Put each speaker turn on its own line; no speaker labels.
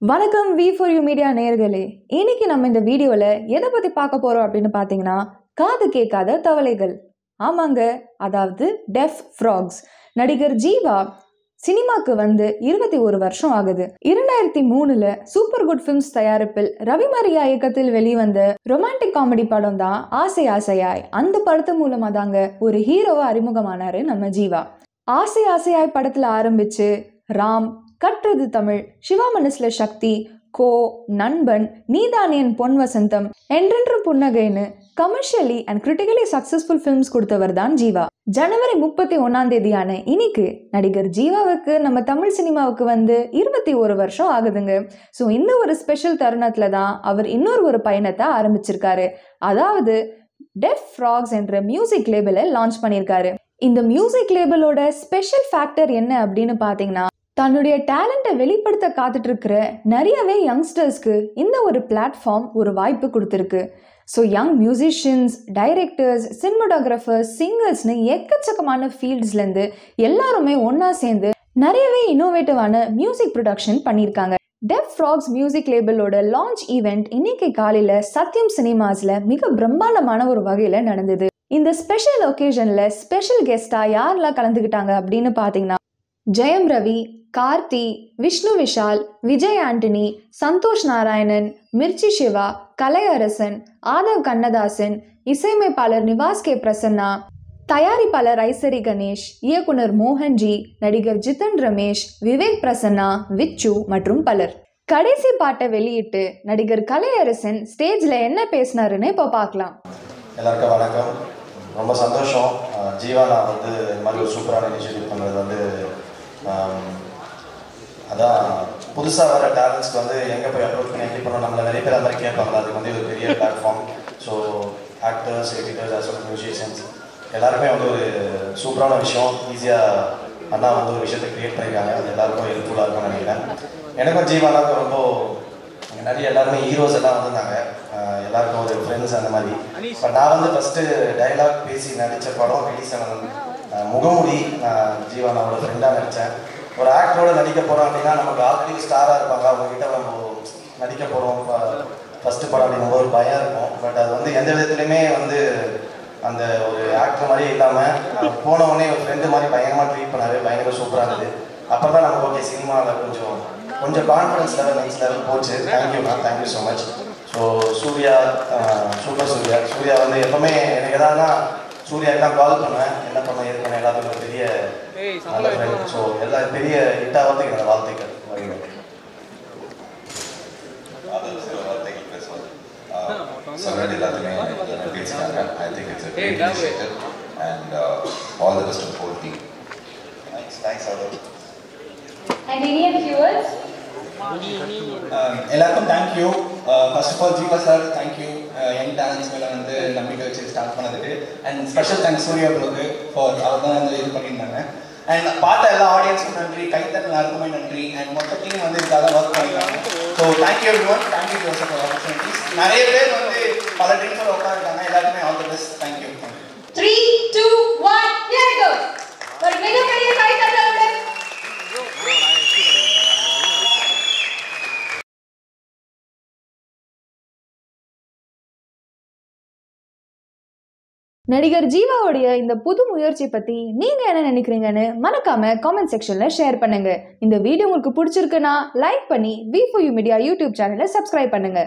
வணக்கம் V4U media நேயர்களே. இன்னைக்கு நம்ம இந்த வீடியோல எதை பத்தி பார்க்க போறோம் அப்படின்னு பாத்தீங்கன்னா, காது கேட்காத தவளைகள். ஆமாங்க, அதாவது டெஃப் ஃப்ராக்ஸ். நடிகர் ஜீவா சினிமாக்கு வந்து 21 வருஷம் ஆகுது. 2003ல சூப்பர் குட் ஃபிலிம்ஸ் தயாரிப்பில் ரவி மரியா இயக்கத்தில் வெளிவந்த ரொமான்டிக் காமெடி படம் தான் ஆசை ஆசையாய். அந்த படத்து மூலமா தாங்க ஒரு ஹீரோவா அறிமுகமானாரு நம்ம ஜீவா. ஆசை ஆசையாய் படத்துல ஆரம்பிச்சு ராம், கற்றது தமிழ், சிவா மனசுல சக்தி, கோ, நண்பன், நீதானியன் பொன் வசந்தம், என்றென்று புன்னகைன்னு commercially and critically successful films கொடுத்தவர் தான் ஜீவா. ஜனவரி 31 இன்னைக்கு நடிகர் ஜீவாவுக்கு நம்ம தமிழ் சினிமாவுக்கு வந்து 21 வருஷம் ஆகுதுங்க. ஸோ இந்த ஒரு ஸ்பெஷல் தருணத்துல தான் அவர் இன்னொரு பயணத்தை ஆரம்பிச்சிருக்காரு. அதாவது டெஃப் ஃப்ராக்ஸ் என்ற மியூசிக் லேபிளை லான்ச் பண்ணியிருக்காரு. இந்த மியூசிக் லேபிளோட ஸ்பெஷல் ஃபேக்டர் என்ன அப்படின்னு பார்த்தீங்கன்னா, தன்னுடைய டேலண்ட்டை வெளிப்படுத்த காத்துட்டு இருக்கிற நிறையவே யங்ஸ்டர்ஸ்க்கு இந்த ஒரு பிளாட்ஃபார்ம் ஒரு வாய்ப்பு கொடுத்துருக்கு. So young musicians, directors, cinematographers, சிங்கர்ஸ்னு எக்கச்சக்கமான ஃபீல்ட்ஸ்லேருந்து எல்லாருமே ஒன்றா சேர்ந்து நிறையவே இன்னோவேட்டிவான மியூசிக் ப்ரொடக்ஷன் பண்ணியிருக்காங்க. டெஃப் ஃப்ராக்ஸ் மியூசிக் லேபிளோட லான்ச் ஈவெண்ட் இன்னைக்கு காலையில் சத்யம் சினிமாஸில் மிக பிரம்மாண்டமான ஒரு வகையில் நடந்தது. இந்த ஸ்பெஷல் ஒகேஷனில் ஸ்பெஷல் கெஸ்டாக யாரெல்லாம் கலந்துக்கிட்டாங்க அப்படின்னு பார்த்தீங்கன்னா, ஜெயம் ரவி, கார்த்தி, விஷ்ணு விஷால், விஜய் ஆண்டனி, சந்தோஷ் நாராயணன், மிர்ச்சி சிவா, கலையரசன், ஆதவ் கண்ணதாசன், இசையமைப்பாளர் நிவாஸ் கே பிரசன்னா, தயாரிப்பாளர் ஐசரி கணேஷ், இயக்குனர் மோகன்ஜி, நடிகர் ஜிதன் ரமேஷ், விவேக் பிரசன்னா, விச்சு மற்றும் பலர். கடைசி பாட்டை வெளியிட்டு நடிகர் கலையரசன் ஸ்டேஜ்ல என்ன பேசினாருன்னு இப்போ பார்க்கலாம்.
எல்லாருக்கும் வணக்கம். ரொம்ப சந்தோஷம். ஜீவா நான் வந்து இந்த மாதிரி ஒரு சூப்பரான இனிஷியேட்டிவ் பண்ணுறது வந்து அதான் புதுசாக வர டேலண்ட்ஸ்க்கு வந்து எங்கே போய் அப்ரோச் பண்ணி எப்படி பண்ணோம், நம்மளை நிறைய பேர் அந்த மாதிரி கேட்பாங்க. அதுக்கு வந்து ஒரு பெரிய platform. So actors, editors, as well musicians எல்லாருமே வந்து ஒரு சூப்பரான விஷயம். ஈஸியாக அண்ணா வந்து ஒரு விஷயத்தை க்ரியேட் பண்ணியிருக்காங்க. அது எல்லாருக்கும் ஹெல்ப்ஃபுல்லாக இருக்கும்னு நினைக்கிறேன். எனக்கும் ஜீவானாவுக்கும் ரொம்ப நிறைய எல்லாருமே ஹீரோஸ் எல்லாம் வந்திருந்தாங்க. எல்லாருக்கும் ஒரு ஃப்ரெண்ட்ஸ் அந்த மாதிரி. பட் நான் வந்து ஃபஸ்ட்டு டைலாக் பேசி நடித்த படம் ரிலீஸ் ஆனது முகமூடி. நான் ஜீவானாவோட ஃப்ரெண்டாக நடித்தேன். ஒரு ஆக்டரோட நடிக்க போகிறோம் அப்படின்னா நமக்கு ஆல்ரெடி ஸ்டாராக இருப்பாங்க, அவங்ககிட்ட நம்ம நடிக்க போகிறோம் ஃபஸ்ட்டு படம் அப்படிங்கும்போது ஒரு பயம் இருக்கும். பட் அது வந்து எந்த விதத்துலையுமே வந்து அந்த ஒரு ஆக்டர் மாதிரியே இல்லாமல் போனவொடனே ஒரு ஃப்ரெண்டு மாதிரி பயங்கரமாக ட்ரீட் பண்ணாரு. பயங்கர சூப்பராக இருந்தது. அப்புறம் தான் நமக்கு ஓகே சினிமாவில் கொஞ்சம் கான்ஃபிடன்ஸ் லெவல் நெக்ஸ்ட் லெவல் போச்சு. தேங்க்யூண்ணா, thank you so much. So Suriya, super Suriya வந்து எப்போவுமே எனக்கு எதாவதுனா சூர்யாவுக்கு தான் கால் பண்ணுவேன். என்ன பண்ண ஏது பண்ண எல்லாத்துக்கும் பெரிய நல்ல ஃப்ரெண்ட். ஸோ எல்லா பெரிய ஹிட்டாக வந்து என்னோட வாழ்த்துக்கள்.
Already எல்லாத்துமே பேசினாங்க. I think it's a great initiative and all the best to the whole team.
Thanks Adolf.
And Indian viewers,
எல்லாருக்கும் thank you. First of all Jiiva sir thank you young talents மேலே வந்து நம்பிக்கை வச்சு ஸ்டார்ட் பண்ணதுக்கு. அண்ட் ஸ்பெஷல் தேங்க்ஸ் சூர்யா ப்ரோக்கு for அவர் தான் வந்து இது பண்ணியிருந்தாங்க. அண்ட் பார்த்த எல்லா ஆடியன்ஸுக்கும் நன்றி, கைத்தட்ட எல்லாருக்குமே நன்றி. அண்ட் மொத்த டீம் வந்து இதுக்காக ஒர்க் பண்ணியிருக்காங்க. So thank you every one. Thank you for opportunities. நிறைய பேர் வந்து பல ட்ரீம்ஸோட உட்காந்துருக்காங்க. எல்லாருக்குமே all the best. Thank you.
3, 2, 1, here it goes. ஒரு மிகப்பெரிய கைத்தட்டலுடன்
நடிகர் ஜீவாவுடைய இந்த புது முயற்சி பத்தி நீங்க என்ன நினைக்கிறீங்கன்னு மறக்காம காமெண்ட் செக்ஷன்ல ஷேர் பண்ணுங்க. இந்த வீடியோ உங்களுக்கு பிடிச்சிருக்குன்னா லைக் பண்ணி V4U மீடியா யூடியூப் சேனலை சப்ஸ்கிரைப் பண்ணுங்க.